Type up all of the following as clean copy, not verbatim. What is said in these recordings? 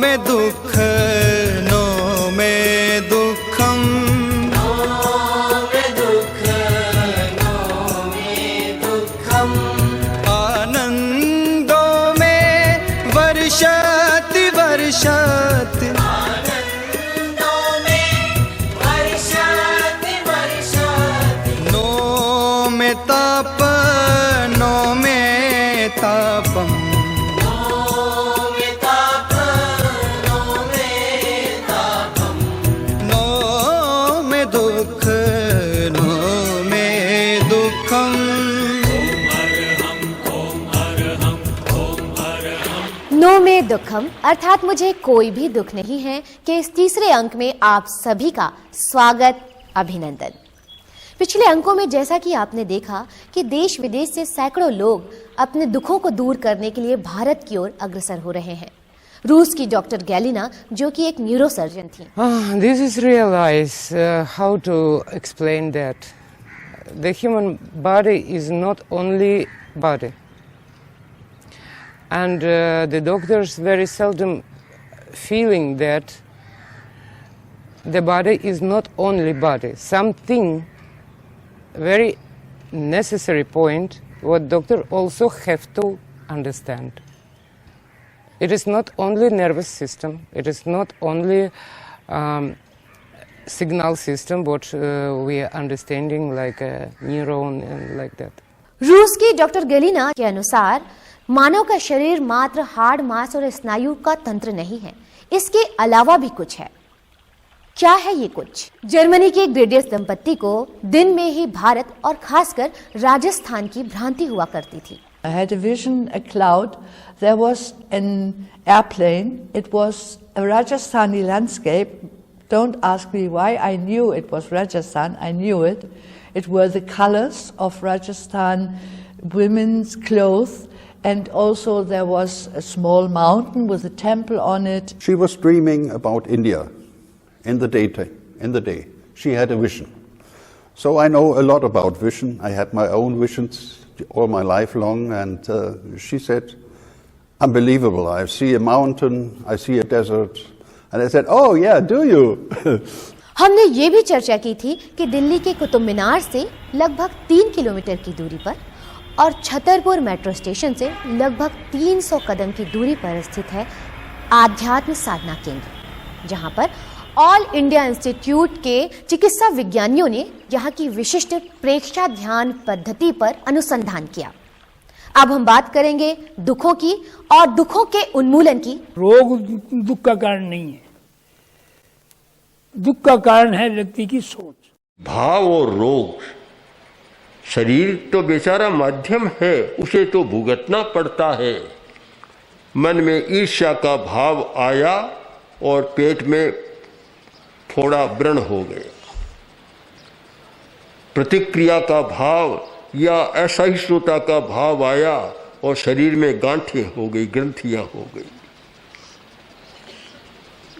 में दुख नो में दुखम, आनंदों में वर्षति वर्षति, नो में ताप नो में तापम, नो में दुख नो में दुखम। नो में दुखम अर्थात मुझे कोई भी दुख नहीं है कि इस तीसरे अंक में आप सभी का स्वागत, अभिनंदन। पिछले अंकों में जैसा कि आपने देखा कि देश विदेश से सैकड़ों लोग अपने दुखों को दूर करने के लिए भारत की ओर अग्रसर हो रहे हैं। रूस की डॉक्टर गैलिना जो कि एक न्यूरोसर्जन थी। This is realize how to explain that the human body is not only body, and the doctors very seldom feeling that the body is not only body. Something very necessary point what doctor also have to understand. It is not only nervous system, it is not only signal system what we are understanding like a neuron and like that. रूस की doctor Galina के अनुसार मानव का शरीर मात्र हाड़, मांस और स्नायु का तंत्र नहीं है, इसके अलावा भी कुछ है। क्या है ये कुछ? जर्मनी के ग्रेडियस दंपत्ति को दिन में ही भारत और खासकर राजस्थान की भ्रांति हुआ करती थी। I had a vision, a cloud. There was an airplane. It was a Rajasthani landscape. Don't ask me why. I knew it was Rajasthan. I knew it. It were the colors of Rajasthan, women's clothes, and also there was a small mountain with a temple on it. She was dreaming about India in the day. She had a vision. So I know a lot about vision. I had my own visions all my life long, and she said, unbelievable, I see a mountain, I see a desert, and I said, oh yeah, do you? हमने ये भी चर्चा की थी कि दिल्ली के कुतुब मीनार से लगभग 3 किलोमीटर की दूरी पर और छतरपुर मेट्रो स्टेशन से लगभग 300 कदम की दूरी पर स्थित है आध्यात्म साधना केंद्र, जहां पर ऑल इंडिया इंस्टीट्यूट के चिकित्सा विज्ञानियों ने यहाँ की विशिष्ट प्रेक्षा ध्यान पद्धति पर अनुसंधान किया। अब हम बात करेंगे दुखों की और दुखों के उन्मूलन की। रोग दुख का कारण नहीं है, दुख का कारण है व्यक्ति की सोच। भाव और रोग, शरीर तो बेचारा माध्यम है, उसे तो भुगतना पड़ता है। मन में ईर्ष्या का भाव आया और पेट में थोड़ा व्रण हो गए, प्रतिक्रिया का भाव या असहिष्णुता का भाव आया और शरीर में गांठें हो गई, ग्रंथियां हो गई।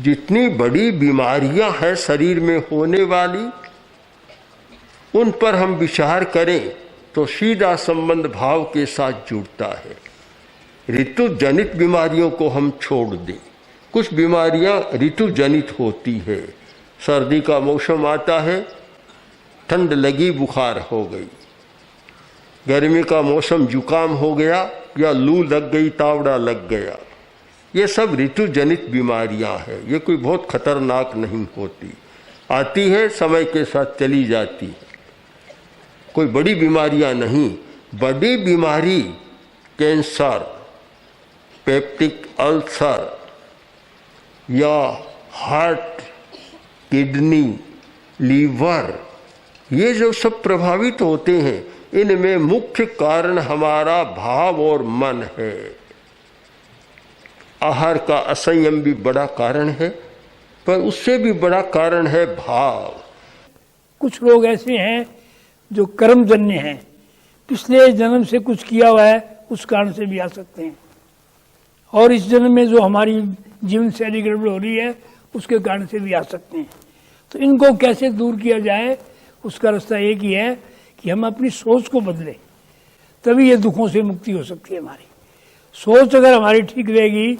जितनी बड़ी बीमारियां हैं शरीर में होने वाली, उन पर हम विचार करें तो सीधा संबंध भाव के साथ जुड़ता है। ऋतु जनित बीमारियों को हम छोड़ दें, कुछ बीमारियां ऋतु जनित होती है। सर्दी का मौसम आता है, ठंड लगी, बुखार हो गई। गर्मी का मौसम जुकाम हो गया या लू लग गई, तावड़ा लग गया। ये सब ऋतु जनित बीमारियां हैं, ये कोई बहुत खतरनाक नहीं होती, आती है समय के साथ चली जाती है, कोई बड़ी बीमारियां नहीं। बड़ी बीमारी कैंसर, पेप्टिक अल्सर या हार्ट, किडनी, लीवर, ये जो सब प्रभावित होते हैं, इनमें मुख्य कारण हमारा भाव और मन है। आहार का असंयम भी बड़ा कारण है, पर उससे भी बड़ा कारण है भाव। कुछ लोग ऐसे हैं जो कर्मजन्य हैं, पिछले जन्म से कुछ किया हुआ है, उस कारण से भी आ सकते हैं, और इस जन्म में जो हमारी जीवन शैली गड़बड़ हो रही है उसके कारण से भी आ सकते हैं। तो इनको कैसे दूर किया जाए, उसका रास्ता एक ही है कि हम अपनी सोच को बदलें, तभी ये दुखों से मुक्ति हो सकती है। हमारी सोच अगर हमारी ठीक रहेगी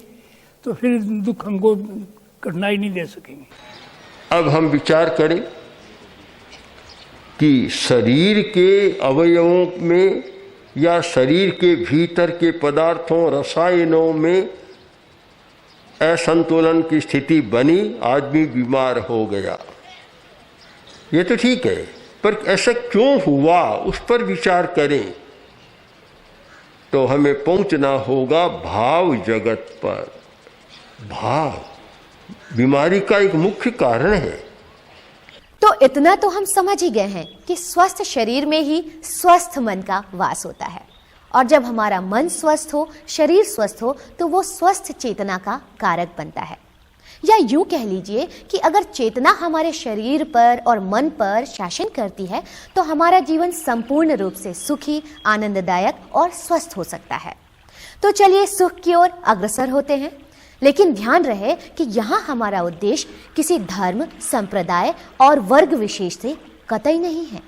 तो फिर दुख हमको कठिनाई नहीं दे सकेंगे। अब हम विचार करें कि शरीर के अवयवों में या शरीर के भीतर के पदार्थों रसायनों में असंतुलन की स्थिति बनी, आदमी बीमार हो गया। ये तो ठीक है, पर ऐसा क्यों हुआ उस पर विचार करें तो हमें पहुंचना होगा भाव जगत पर। भाव बीमारी का एक मुख्य कारण है। तो इतना तो हम समझ ही गए हैं कि स्वस्थ शरीर में ही स्वस्थ मन का वास होता है, और जब हमारा मन स्वस्थ हो, शरीर स्वस्थ हो, तो वो स्वस्थ चेतना का कारक बनता है। या यूं कह लीजिए कि अगर चेतना हमारे शरीर पर और मन पर शासन करती है तो हमारा जीवन संपूर्ण रूप से सुखी, आनंददायक और स्वस्थ हो सकता है। तो चलिए सुख की ओर अग्रसर होते हैं, लेकिन ध्यान रहे कि यहाँ हमारा उद्देश्य किसी धर्म, संप्रदाय और वर्ग विशेष से कतई नहीं है।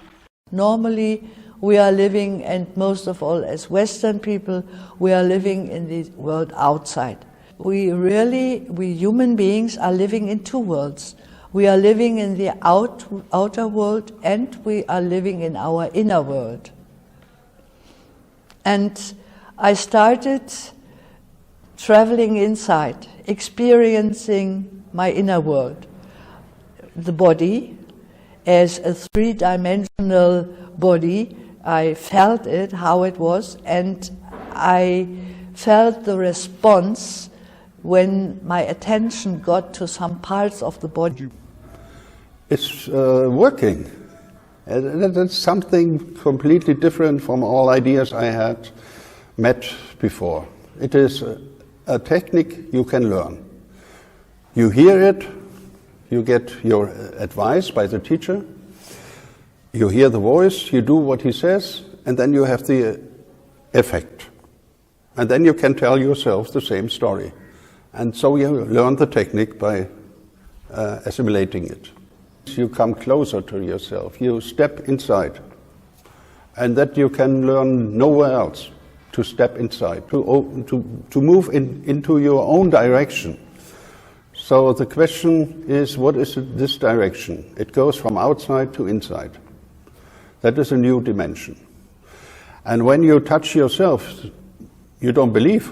Normally, we are living, and most of all as Western people, we are living in the world outside. We human beings are living in two worlds. We are living in the outer world, and we are living in our inner world. And I started traveling inside, experiencing my inner world. The body as a three-dimensional body, I felt it, how it was, and I felt the response when my attention got to some parts of the body. It's working. That's something completely different from all ideas I had met before. It is a technique you can learn. You hear it, you get your advice by the teacher, you hear the voice, you do what he says, and then you have the effect. And then you can tell yourself the same story. And so you learn the technique by assimilating it. You come closer to yourself, you step inside, and that you can learn nowhere else, to step inside, to move into your own direction. So the question is, what is this direction? It goes from outside to inside. That is a new dimension. And when you touch yourself, you don't believe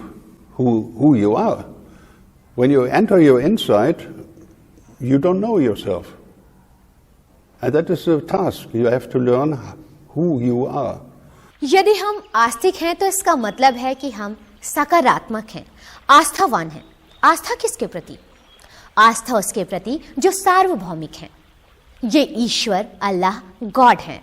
who you are. When you enter your inside, you don't know yourself. And that is a task. You have to learn who you are. यदि हम आस्तिक हैं तो इसका मतलब है कि हम सकारात्मक हैं, आस्थावान हैं। आस्था किसके प्रति? आस्था उसके प्रति जो सार्वभौमिक हैं। ये ईश्वर, अल्लाह, गॉड हैं।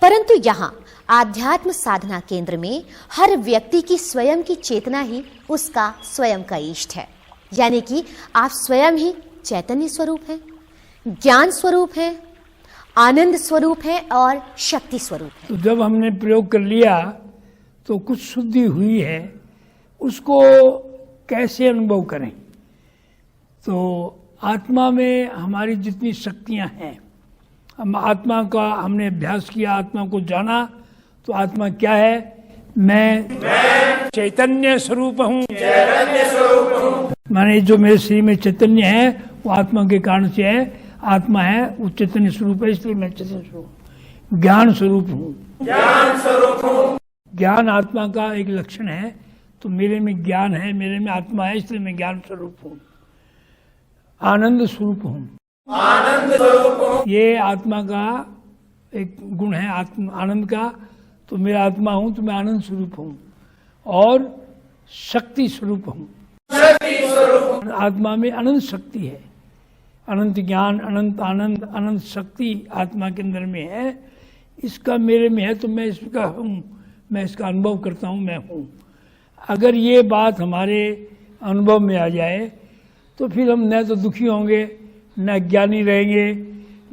परंतु यहाँ आध्यात्म साधना केंद्र में हर व्यक्ति की स्वयं की चेतना ही उसका स्वयं का इष्ट है। यानी कि आप स्वयं ही चैतन्य स्वरूप हैं, ज्ञान स्वरूप हैं, आनंद स्वरूप हैं और शक्ति स्वरूप हैं। तो जब हमने प्रयोग कर लिया तो कुछ शुद्धि हुई है, उसको कैसे अनुभव करें? तो आत्मा में हमारी जितनी शक्तियां हैं, हम आत्मा का हमने अभ्यास किया, आत्मा को जाना, तो आत्मा क्या है? मैं चैतन्य स्वरूप हूँ। माने जो मेरे शरीर में चैतन्य है वो आत्मा के कारण से है। आत्मा है, वो चैतन्य स्वरूप है, इसलिए मैं चैतन्य स्वरूप, ज्ञान स्वरूप हूँ। ज्ञान आत्मा का एक लक्षण है। तो मेरे में ज्ञान है, मेरे में आत्मा है, इसलिए मैं ज्ञान स्वरूप हूँ। आनंद स्वरूप हूँ। ये आत्मा का एक गुण है, आनंद का। तो मैं आत्मा हूँ, तो मैं आनंद स्वरूप हूँ। और शक्ति स्वरूप हूँ। आत्मा में अनंत शक्ति है, अनंत ज्ञान, अनंत आनंद, अनंत शक्ति आत्मा के अंदर में है। इसका मेरे में है तो मैं इसका हूँ, मैं इसका अनुभव करता हूँ, मैं हूँ। अगर ये बात हमारे अनुभव में आ जाए तो फिर हम न तो दुखी होंगे, न ज्ञानी रहेंगे,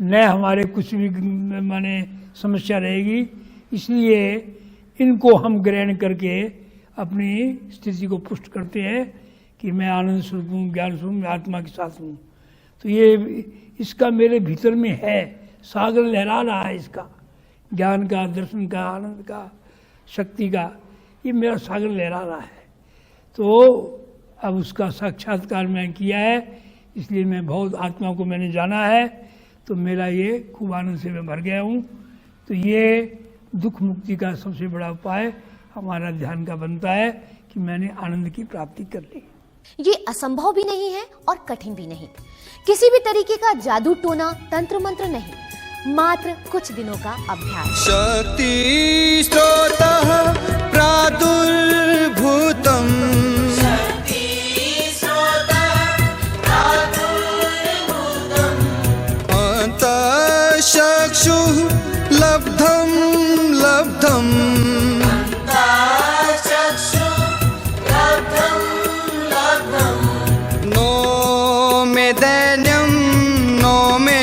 न हमारे कुछ भी माने समस्या रहेगी। इसलिए इनको हम ग्रहण करके अपनी स्थिति को पुष्ट करते हैं कि मैं आनंद स्वरूप हूँ, ज्ञान स्वरूप, मैं आत्मा के साथ हूँ। तो ये इसका मेरे भीतर में है, सागर लहरा रहा है इसका, ज्ञान का, दर्शन का, आनंद का, शक्ति का, ये मेरा सागर लहरा रहा है। तो अब उसका साक्षात्कार मैं किया है, इसलिए मैं बहुत आत्मा को मैंने जाना है, तो मेरा ये खूब आनंद से मैं भर गया हूँ। तो ये दुख मुक्ति का सबसे बड़ा उपाय हमारा ध्यान का बनता है कि मैंने आनंद की प्राप्ति कर ली। ये असंभव भी नहीं है और कठिन भी नहीं, किसी भी तरीके का जादू टोना तंत्र मंत्र नहीं, मात्र कुछ दिनों का अभ्यास। शक्ति स्रोतः प्रादुर्भूतम् अंतःचक्षुः लब्धं लब्धम् नो मे दैन्यं नो मे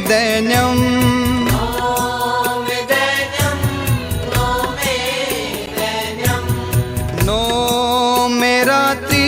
दैन्यं नो मे राति